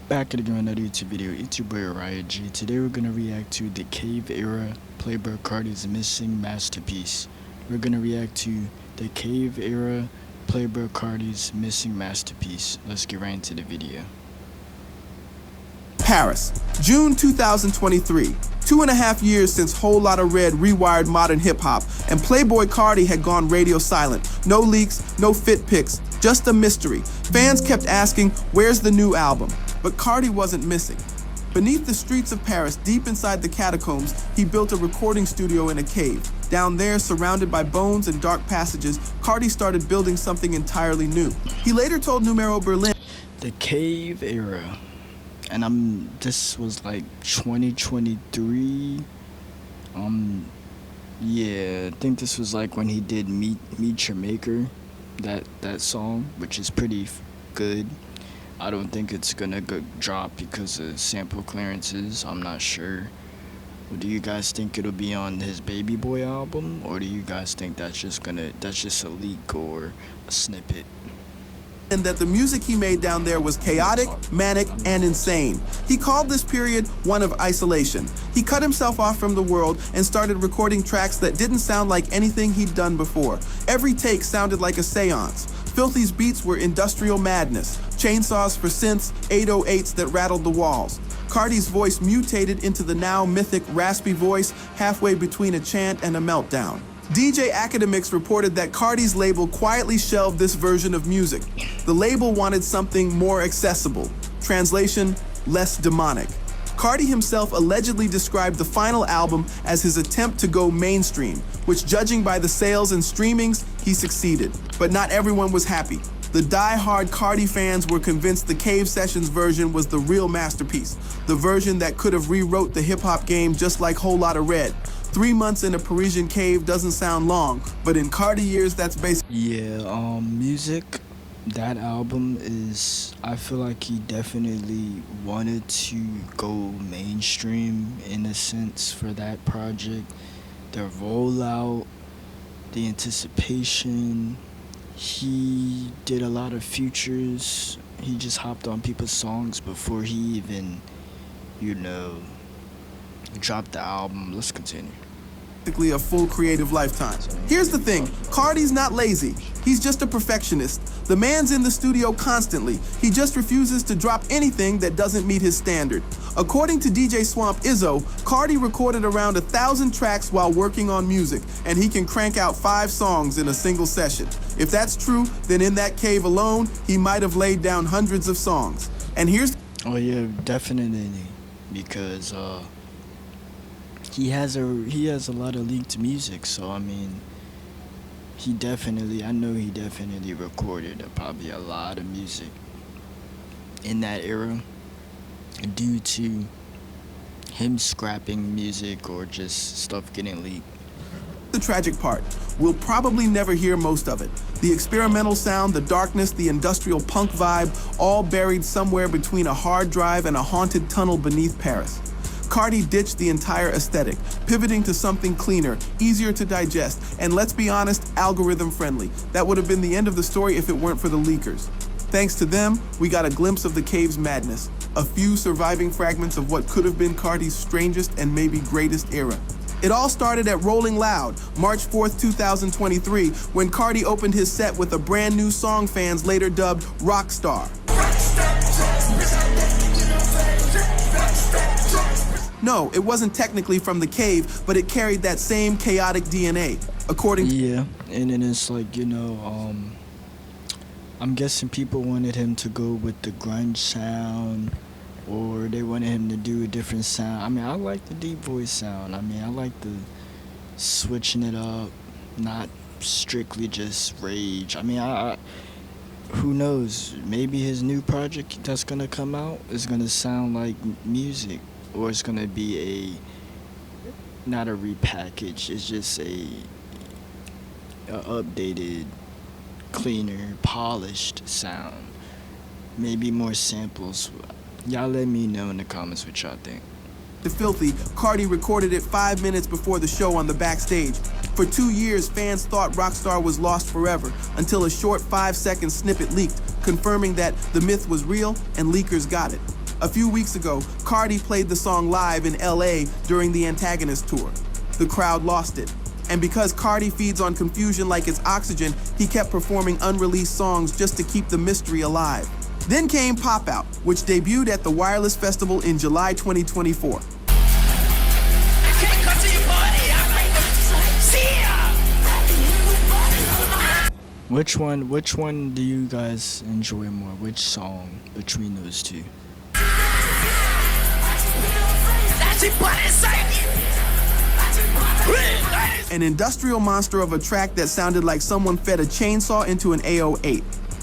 Back at again with another YouTube video. It's your boy Riot G. Today we're gonna react to the Cave era Playboi Carti's missing masterpiece. We're gonna react to the Cave era Playboi Carti's missing masterpiece. Let's get right into the video. Paris, June 2023. 2.5 years since Whole Lotta Red rewired modern hip-hop, and Playboi Carti had gone radio silent. No leaks, no fit pics, just a mystery. Fans kept asking, where's the new album? But Carti wasn't missing. Beneath the streets of Paris, deep inside the catacombs, he built a recording studio in a cave. Down there, surrounded by bones and dark passages, Carti started building something entirely new. He later told Numero Berlin, The Cave era. And this was like 2023. Yeah, I think this was like when he did Meet Your Maker, that song, which is pretty good. I don't think it's gonna drop because of sample clearances. I'm not sure. Do you guys think it'll be on his BabyBoi album, or do you guys think that's just a leak or a snippet? and that the music he made down there was chaotic, manic, and insane. He called this period one of isolation. He cut himself off from the world and started recording tracks that didn't sound like anything he'd done before. Every take sounded like a seance. Filthy's beats were industrial madness, chainsaws for synths, 808s that rattled the walls. Carti's voice mutated into the now mythic raspy voice halfway between a chant and a meltdown. DJ Academics reported that Carti's label quietly shelved this version of music. The label wanted something more accessible. Translation, less demonic. Carti himself allegedly described the final album as his attempt to go mainstream, which, judging by the sales and streamings, he succeeded. But not everyone was happy. The die-hard Carti fans were convinced the Cave Sessions version was the real masterpiece, the version that could have rewrote the hip-hop game just like Whole Lotta Red. 3 months in a Parisian cave doesn't sound long, but in Carti years, that's basically... Yeah, music, that album is, I feel like he definitely wanted to go mainstream in a sense for that project. The rollout, the anticipation, he did a lot of features. He just hopped on people's songs before he even, dropped the album. Let's continue. A full creative lifetime. Here's the thing, Carti's not lazy. He's just a perfectionist. The man's in the studio constantly. He just refuses to drop anything that doesn't meet his standard. According to DJ Swamp Izzo, Carti recorded around 1,000 tracks while working on music, and he can crank out 5 songs in a single session. If that's true, then in that cave alone, he might have laid down hundreds of songs. And here's... Oh yeah, definitely, because he has a lot of leaked music, so I mean, I know he definitely recorded probably a lot of music in that era due to him scrapping music or just stuff getting leaked. The tragic part, we'll probably never hear most of it. The experimental sound, the darkness, the industrial punk vibe, all buried somewhere between a hard drive and a haunted tunnel beneath Paris. Carti ditched the entire aesthetic, pivoting to something cleaner, easier to digest, and let's be honest, algorithm-friendly. That would have been the end of the story if it weren't for the leakers. Thanks to them, we got a glimpse of the cave's madness, a few surviving fragments of what could have been Carti's strangest and maybe greatest era. It all started at Rolling Loud, March 4th, 2023, when Carti opened his set with a brand new song fans later dubbed Rockstar. No, it wasn't technically from the cave, but it carried that same chaotic DNA, according to... Yeah, and then it's like, I'm guessing people wanted him to go with the grunge sound, or they wanted him to do a different sound. I mean, I like the deep voice sound. I mean, I like the switching it up, not strictly just rage. I mean, who knows? Maybe his new project that's gonna come out is gonna sound like music. Or it's gonna be not a repackage, it's just a updated, cleaner, polished sound. Maybe more samples. Y'all let me know in the comments what y'all think. The Filthy, Carti recorded it 5 minutes before the show on the backstage. For 2 years, fans thought Rockstar was lost forever, until a short 5-second snippet leaked, confirming that the myth was real and leakers got it. A few weeks ago, Carti played the song live in LA during the Antagonist tour. The crowd lost it. And because Carti feeds on confusion like it's oxygen, he kept performing unreleased songs just to keep the mystery alive. Then came Pop Out, which debuted at the Wireless Festival in July 2024. Which one do you guys enjoy more? Which song between those two? An industrial monster of a track that sounded like someone fed a chainsaw into an AO8.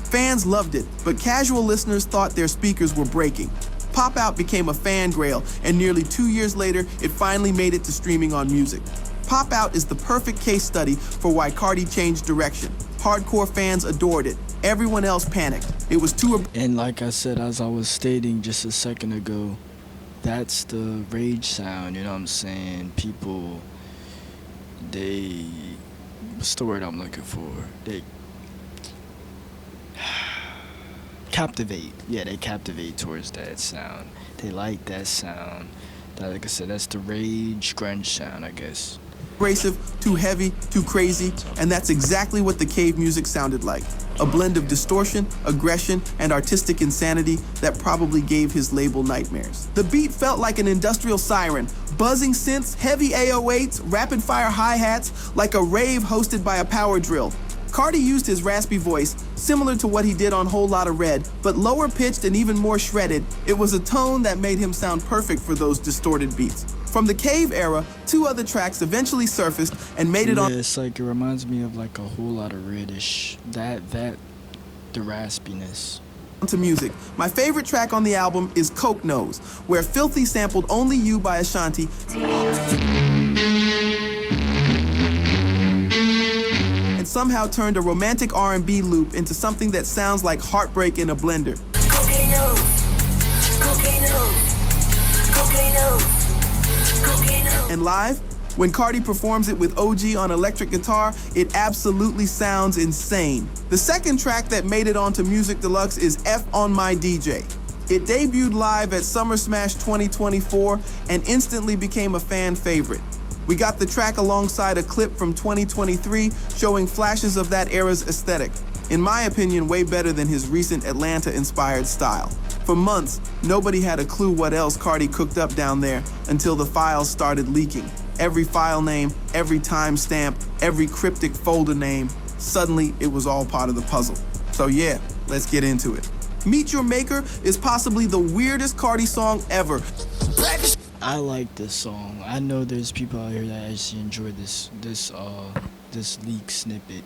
Fans loved it, but casual listeners thought their speakers were breaking. Pop Out became a fan grail, and nearly 2 years later, it finally made it to streaming on music. Pop Out is the perfect case study for why Carti changed direction. Hardcore fans adored it. Everyone else panicked. It was too... And like I said, as I was stating just a second ago, that's the rage sound, you know what I'm saying? People, what's the word I'm looking for? They captivate. Yeah, they captivate towards that sound. They like that sound. Like I said, that's the rage grunge sound, I guess. Abrasive, too heavy, too crazy, and that's exactly what the cave music sounded like. A blend of distortion, aggression, and artistic insanity that probably gave his label nightmares. The beat felt like an industrial siren, buzzing synths, heavy AO8s, rapid-fire hi-hats, like a rave hosted by a power drill. Carti used his raspy voice, similar to what he did on Whole Lotta Red, but lower pitched and even more shredded. It was a tone that made him sound perfect for those distorted beats. From the Cave era, 2 other tracks eventually surfaced and made it on... Yeah, it's like, it reminds me of like a Whole Lotta Reddish. The raspiness. ...to music. My favorite track on the album is Coke Nose, where Filthy sampled Only You by Ashanti and somehow turned a romantic R&B loop into something that sounds like heartbreak in a blender. And live, when Carti performs it with OG on electric guitar, it absolutely sounds insane. The second track that made it onto Music Deluxe is F on My DJ. It debuted live at Summer Smash 2024 and instantly became a fan favorite. We got the track alongside a clip from 2023 showing flashes of that era's aesthetic. In my opinion, way better than his recent Atlanta-inspired style. For months, nobody had a clue what else Carti cooked up down there until the files started leaking. Every file name, every timestamp, every cryptic folder name, suddenly it was all part of the puzzle. So yeah, let's get into it. Meet Your Maker is possibly the weirdest Carti song ever. I like this song. I know there's people out here that actually enjoy this leak snippet.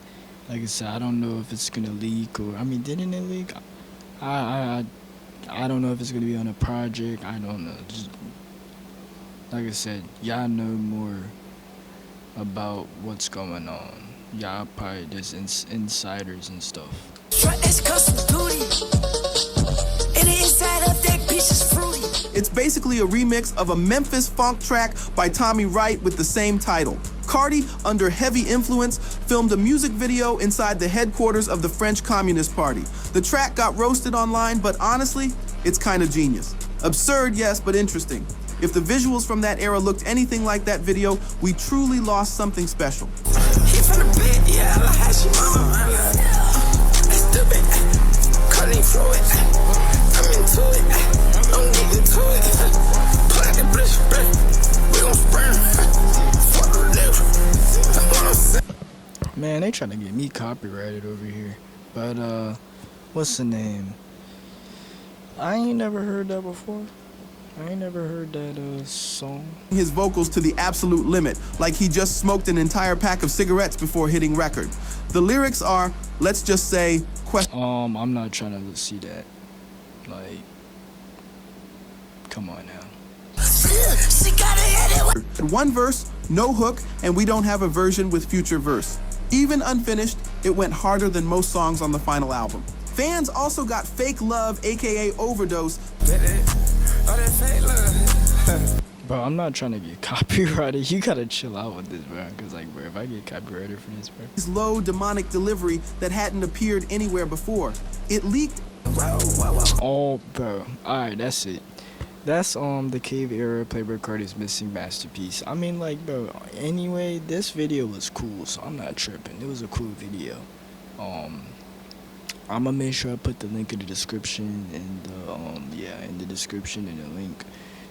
Like I said, I don't know if it's gonna leak or, I mean, didn't it leak? I don't know if it's gonna be on a project. I don't know. Just, like I said, y'all know more about what's going on. Y'all probably just insiders and stuff. It's basically a remix of a Memphis funk track by Tommy Wright with the same title. Carti, under heavy influence, filmed a music video inside the headquarters of the French Communist Party. The track got roasted online, but honestly, it's kind of genius. Absurd, yes, but interesting. If the visuals from that era looked anything like that video, we truly lost something special. Man, they trying to get me copyrighted over here. But, what's the name? I ain't never heard that before. I ain't never heard that, song. His vocals to the absolute limit, like he just smoked an entire pack of cigarettes before hitting record. The lyrics are, let's just say, I'm not trying to see that. Like, come on now. One verse, no hook, and we don't have a version with future verse. Even unfinished, it went harder than most songs on the final album. Fans also got Fake Love, aka Overdose. Bro, I'm not trying to get copyrighted. You gotta chill out with this, bro. Cause like, bro, if I get copyrighted for this, bro. His low demonic delivery that hadn't appeared anywhere before. It leaked. Oh, bro. Alright, that's it. That's the cave era Playboi Carti's missing masterpiece. I mean, like, bro. Anyway, this video was cool, so I'm not tripping. It was a cool video. Um, I'm gonna make sure I put the link in the description and the yeah, in the description and the link.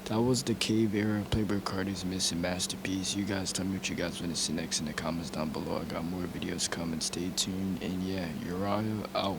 That was the cave era Playboi Carti's missing masterpiece. You guys tell me what you guys want to see next in the comments down below. I got more videos coming. Stay tuned, and yeah, Uriah out.